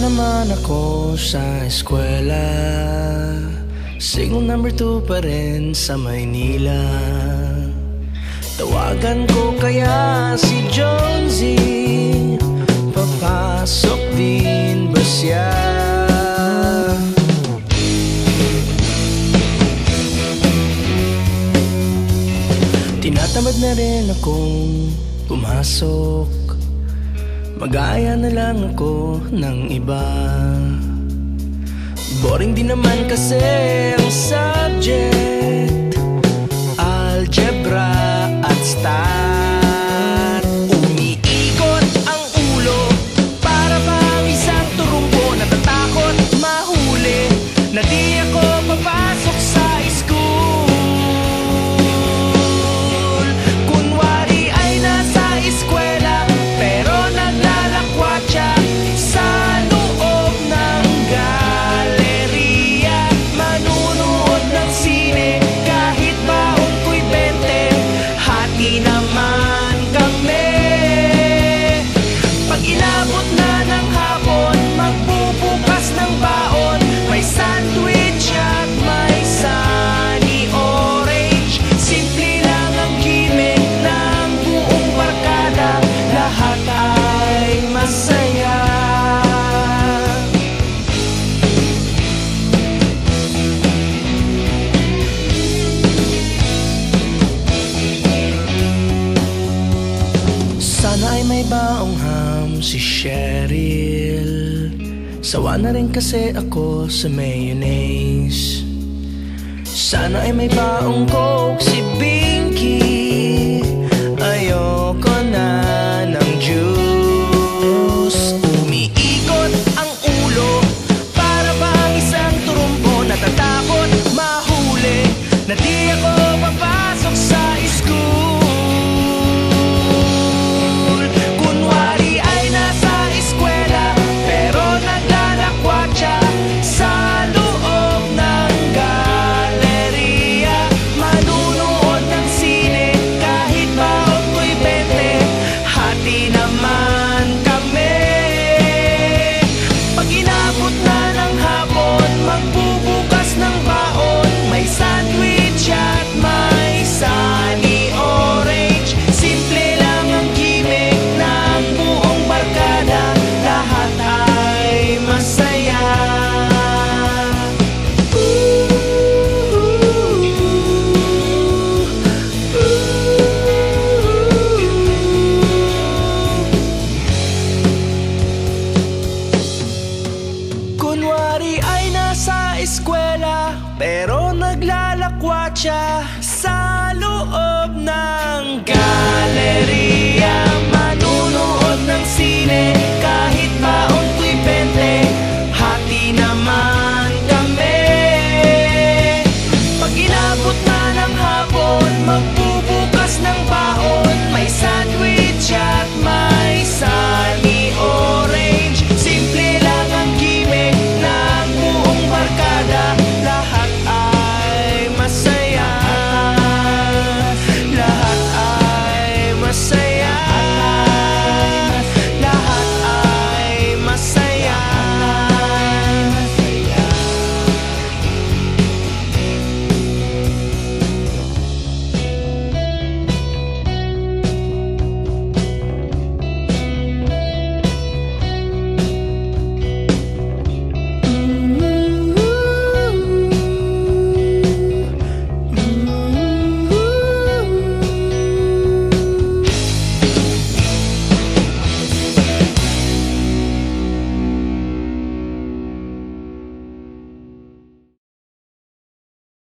naman ako sa eskwela, signal number 2 pa rin sa Maynila. Tawagan ko kaya si Jonesy, papasok din ba siya? Tinatamad na rin akong pumasok, mag-aaya na lang ako ng iba. Boring din naman kasi ang subject, algebra at stat. Umiikot ang ulo, para bang isang turumbo. Natatakot mahuli na di ako papasok sa school. Kunwari ay nasa eskwela, pero naglalakwatsa sa loob ng galeriya. Manunood ng sine kahit baon ko'y 20, hati naman kami. Pag inabot na ng hapon, magbubukas ng baon, may sandwich at may sunny orange. Simple lang ang gimmick ng buong barkada, lahat ay masaya. Sana ay may baong ham si Cheryl, sawa na rin kasi ako sa mayonnaise. Sana ay may baong coke si Binky, ayoko na ng juice. Umiikot ang ulo, para bang isang turumbo. Natatakot mahuli na di ako papasok sa school. Kunwari ay nasa eskwela, pero naglalakwatsa sa loob ng galeriya. Manunood ng sine kahit baon ko'y 20, hati naman kami. Pag inabot na ng hapon, magbubukas ng baon, may sandwich at may sunny orange. Simple lang ang gimmick ng buong barkada, lahat ay masaya. Kunwari ay nasa eskwela, pero naglalakwatsa sa